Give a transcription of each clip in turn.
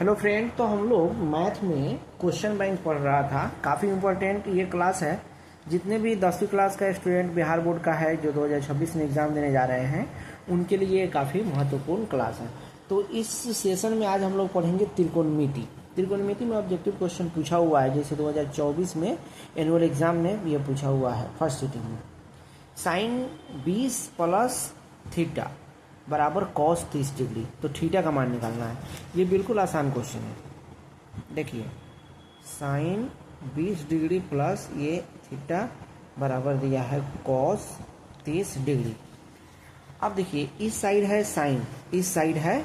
Hello friend, तो हम लोग मैथ में क्वेश्चन बैंक पढ़ रहा था। काफ़ी इम्पोर्टेंट ये क्लास है। जितने भी 10वीं क्लास का स्टूडेंट बिहार बोर्ड का है जो 2026 में एग्ज़ाम देने जा रहे हैं, उनके लिए ये काफ़ी महत्वपूर्ण क्लास है। तो इस सेशन में आज हम लोग पढ़ेंगे त्रिकोणमिति। त्रिकोणमिति में ऑब्जेक्टिव क्वेश्चन पूछा हुआ है, जैसे 2024 में एनुअल एग्जाम में ये पूछा हुआ है फर्स्ट सिटिंग में। साइन 20 प्लस थीटा बराबर कॉस 30 डिग्री, तो थीटा का मान निकालना है। ये बिल्कुल आसान क्वेश्चन है। देखिए, साइन 20 डिग्री प्लस ये थीटा बराबर दिया है कॉस 30 डिग्री। अब देखिए, इस साइड है साइन, इस साइड है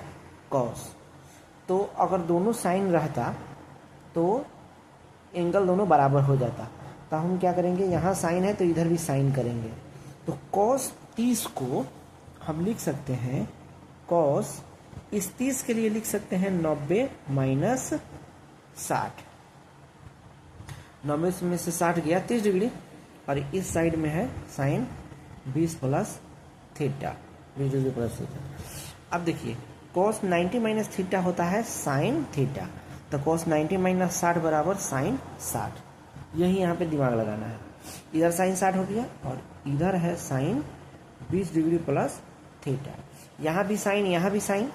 कॉस। तो अगर दोनों साइन रहता तो एंगल दोनों बराबर हो जाता। तो हम क्या करेंगे, यहाँ साइन है तो इधर भी साइन करेंगे। तो कॉस 30 को हम लिख सकते हैं, कॉस इस 30 के लिए लिख सकते हैं 90 माइनस 60। 90 में से 60 गया 30 डिग्री, और इस साइड में है sine 20 plus theta, 20 degree plus theta. अब देखिए, कॉस 90 माइनस थीटा होता है साइन थीटा, तो कॉस 90 माइनस 60 बराबर साइन 60। यही यहाँ पे दिमाग लगाना है। इधर साइन 60 हो गया और इधर है साइन 20 डिग्री प्लस थीटा। यहाँ भी साइन, यहाँ भी साइन,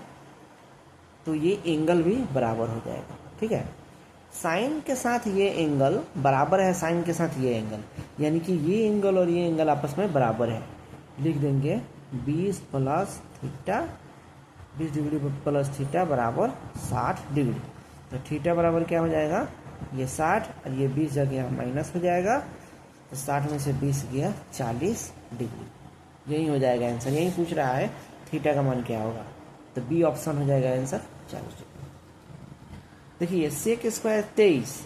तो ये एंगल भी बराबर हो जाएगा। ठीक है, साइन के साथ ये एंगल बराबर है साइन के साथ ये एंगल, यानी कि ये एंगल और ये एंगल आपस में बराबर है। लिख देंगे 20 plus theta, 20 degree plus theta बराबर 60 डिग्री। तो थीटा बराबर क्या हो जाएगा, ये 60 और ये 20 जगह माइनस हो जाएगा, तो 60 में से 20 गया 40 डिग्री। यही हो जाएगा आंसर। यही पूछ रहा है थीटा का मान क्या होगा, तो बी ऑप्शन हो जाएगा आंसर 40 डिग्री। देखिए, sec square 23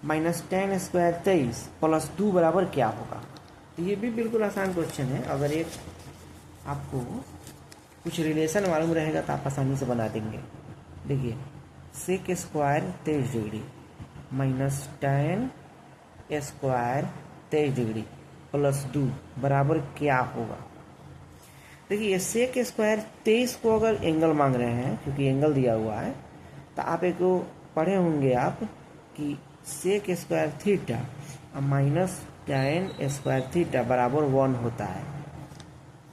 minus ten square 23 plus 2 बराबर क्या होगा। तो ये भी बिल्कुल आसान क्वेश्चन है। अगर एक आपको कुछ रिलेशन मालूम रहेगा तो आप आसानी से बना देंगे। देखिए, sec square 23 degree minus ten square 23 degree plus 2 बराबर क्या होगा। देखिए, सेक स्क्वायर 23 को अगर एंगल मांग रहे हैं, क्योंकि एंगल दिया हुआ है, तो आप एक पढ़े होंगे आप कि sec square theta minus ten square theta बराबर 1 होता है।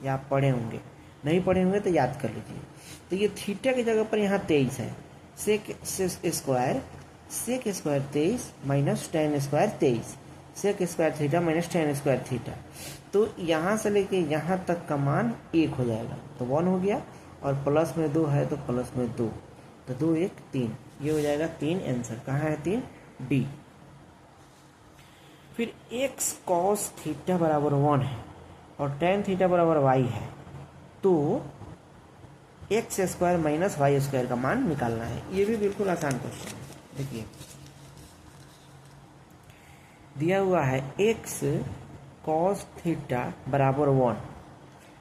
या आप पढ़े होंगे, नहीं पढ़े होंगे तो याद कर लीजिए। तो ये थीटा की जगह पर यहाँ 23 है। Sec square 23 minus ten square 23, sec square theta minus ten square theta. तो यहाँ से लेके यहाँ तक का मान 1 हो जाएगा, तो 1 हो गया, और प्लस में 2 है तो प्लस में 2, तो 2 1 3, ये हो जाएगा 3 आंसर। कहाँ है 3, डी। फिर x cos थीटा बराबर 1 है और टेन थीटा बराबर y है, तो x square minus y square का मान निकालना है। ये भी बिल्कुल आसान क्वेश्चन है। देखिए, दिया हुआ है x cos थीटा बराबर 1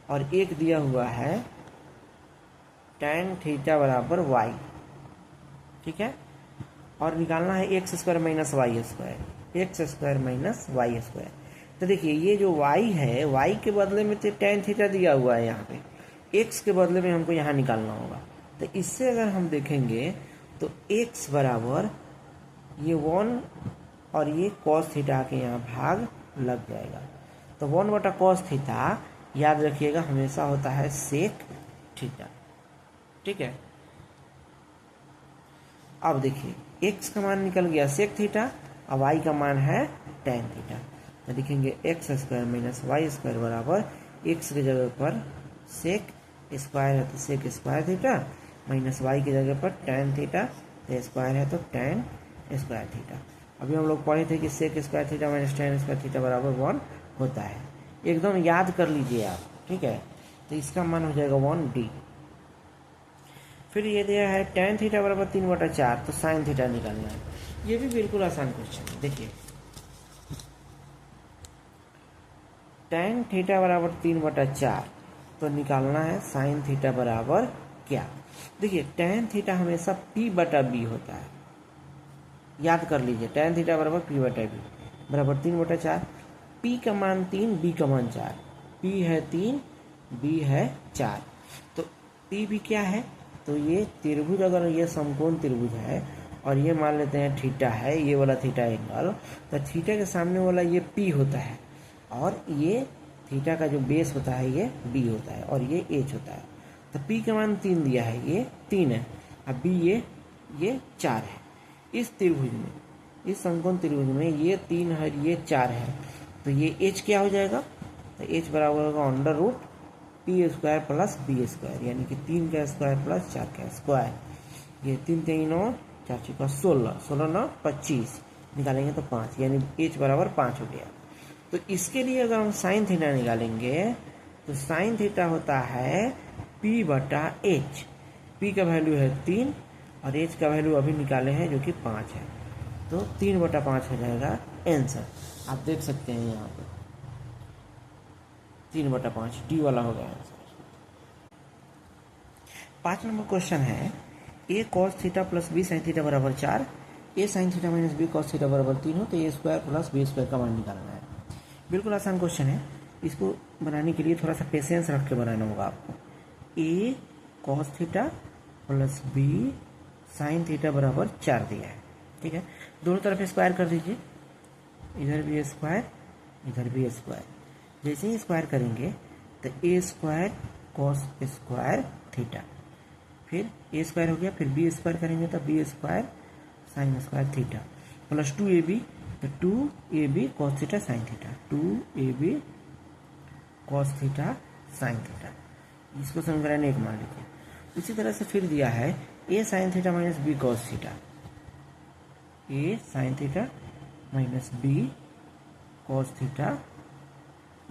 और एक दिया हुआ है tan थीटा बराबर y। ठीक है, और निकालना है x square minus y square, x square minus y square. तो देखिए, ये जो y है, y के बदले में तो tan थीटा दिया हुआ है, यहाँ पे x के बदले में हमको यहाँ निकालना होगा। तो इससे अगर हम देखेंगे तो x बराबर ये 1 और ये cos थीटा के यहाँ भाग लग जाएगा। तो 1 बटा cos थीटा याद रखिएगा हमेशा होता है सेक थीटा। ठीक है, अब देखिए, x का मान निकल गया सेक थीटा और y का मान है tan थीटा। तो लिखेंगे x square minus y square बराबर x की जगह पर सेक स्क्वायर है तो sec square theta, minus y की जगह पर tan थीटा, तो स्क्वायर है तो tan स्क्वायर थीटा। अभी हम लोग पढ़े थे कि sec square theta minus tan square theta बराबर 1 होता है। एकदम याद कर लीजिए आप। ठीक है, तो इसका मान हो जाएगा 1 डी। फिर ये दिया है tan थीटा बराबर 3/4, तो साइन थीटा निकालना है। ये भी बिल्कुल आसान क्वेश्चन है। देखिए, tan थीटा बराबर 3/4, तो निकालना है साइन थीटा बराबर क्या। देखिए, tan थीटा हमेशा p बटा b होता है। याद कर लीजिए, tan थीटा बराबर p बटा b बराबर 3/4। p का मान 3, b का मान 4। p है 3, b है 4, तो p भी क्या है तो ये त्रिभुज, अगर ये समकोण त्रिभुज है और ये मान लेते हैं थीटा है, ये वाला थीटा एंगल, तो थीटा के सामने वाला ये पी होता है और ये थीटा का जो बेस होता है ये बी होता है और ये एच होता है। तो पी का मान 3 दिया है, ये 3 है, अब बी ये 4 है। इस त्रिभुज में, इस समकोण त्रिभुज में ये 3 है, ये 4 है, तो ये एच क्या हो जाएगा, तो एच बराबर होगा under root P square plus B square, यानी कि 3 का स्क्वायर प्लस 4 का स्क्वायर। ये 3 3 9 4 चौका 16, 16 9 25, निकालेंगे तो 5, यानी एच बराबर 5 हो गया। तो इसके लिए अगर हम साइन थीटा निकालेंगे तो साइन थीटा होता है पी बटा एच। पी का वैल्यू है 3 और एच का वैल्यू अभी निकाले हैं जो कि 5 है, तो 3 बटा 5 हो जाएगा आंसर। आप देख सकते हैं यहाँ पे 3 बटा 5 डी वाला हो गया आंसर। 5 नंबर क्वेश्चन है a cos theta plus b sine theta बराबर 4, a sine theta minus b cos theta बराबर 3 हो तो a square plus B square का मान निकालना है। बिल्कुल आसान क्वेश्चन है, इसको बनाने के लिए थोड़ा सा पेशेंस रख के बनाना होगा आपको। A cos theta plus b sine theta बराबर 4 दिया है, ठीक है। दोनों तरफ स्क्वायर कर दीजिए, इधर भी स्क्वायर इधर भी स्क्वायर। जैसे ही स्क्वायर करेंगे तो a square cos square theta, फिर ए स्क्वायर हो गया, फिर बी स्क्वायर करेंगे तो B square sine square theta plus 2ab, तो 2ab cos theta sine theta, 2ab cos theta sine theta. इसको समीकरण 1 मान लीजिए। इसी तरह से फिर दिया है a sine theta minus b cos theta, a sine theta minus b cos theta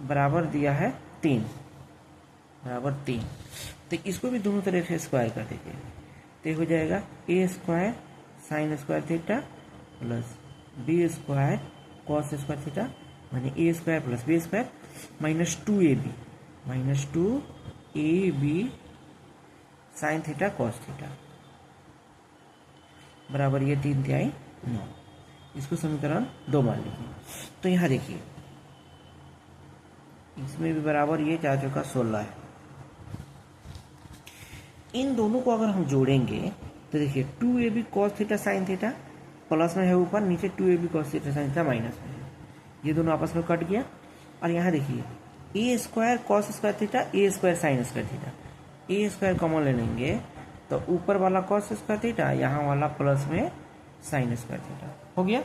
बराबर दिया है 3, बराबर 3। तो इसको भी दोनों तरफ से स्क्वायर कर दीजिए, तो हो जाएगा a square sine square theta plus B square cos square theta, माने a square plus B square minus 2ab, minus 2ab sine theta cos theta बराबर ये 3 तिहाई 9। इसको समीकरण 2 मान लीजिए। तो यहाँ देखिए इसमें भी बराबर ये 4 चौका 16 है। इन दोनों को अगर हम जोड़ेंगे तो देखिए 2ab cos theta sine theta plus में है ऊपर, नीचे 2ab cos theta sine theta minus में है, ये दोनों आपस में कट गया। और यहाँ देखिए ए स्क्वायर कॉस स्क्वायर थीटा, ए स्क्वायर साइन स्क्वायर थीटा, ए स्क्वायर कॉमन ले लेंगे तो ऊपर वाला कॉस स्क्वायर थीटा, यहाँ वाला प्लस में साइन स्क्वायर थीटा हो गया।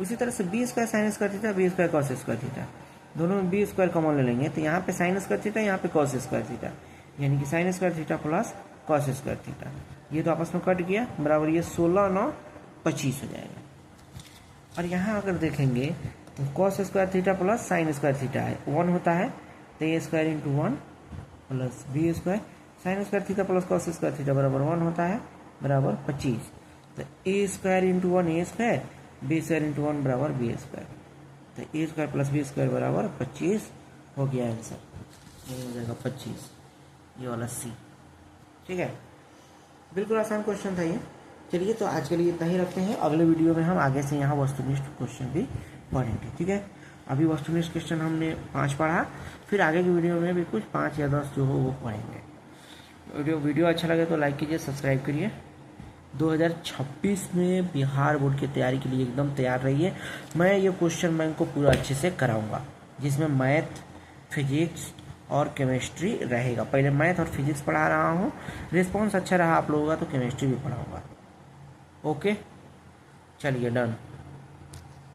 उसी तरह से B square sine square theta, B square cos square theta, दोनों में बी स्क्वायर कॉमन ले लेंगे तो यहाँ पे साइन स्क्वायर थीटा, यहाँ पे कॉस स्क्वायर थीटा, यानी कि sign square theta plus cos square theta, ये तो आपस में कट गया, बराबर ये 16 9 25 हो जाएगा। और यहाँ अगर देखेंगे तो cos square theta plus sine square theta है 1 होता है, तो a square into 1 plus B square sine square theta plus cos square theta बराबर 1 होता है, बराबर 25। तो a square into 1 a square, b square into 1 बराबर बी स्क्वायर, तो a square plus B square बराबर 25 हो गया आंसर। ये हो जाएगा 25, ये वाला सी, ठीक है। बिल्कुल आसान क्वेश्चन था ये। चलिए तो आज के लिए इतना ही रखते हैं, अगले वीडियो में हम आगे से यहाँ वस्तुनिष्ठ क्वेश्चन भी पढ़ेंगे, ठीक है। अभी वस्तुनिष्ठ क्वेश्चन हमने 5 पढ़ा, फिर आगे की वीडियो में भी कुछ 5 या 10 जो हो वो पढ़ेंगे। वीडियो अच्छा लगे तो लाइक कीजिए, सब्सक्राइब करिए। 2026 में बिहार बोर्ड की तैयारी के लिए एकदम तैयार रहिए। मैं ये क्वेश्चन बैंक को पूरा अच्छे से कराऊंगा, जिसमें मैथ, फिजिक्स और केमिस्ट्री रहेगा। पहले मैथ और फिजिक्स पढ़ा रहा हूँ, रिस्पॉन्स अच्छा रहा आप लोगों का तो केमिस्ट्री भी पढ़ाऊंगा। ओके, चलिए डन।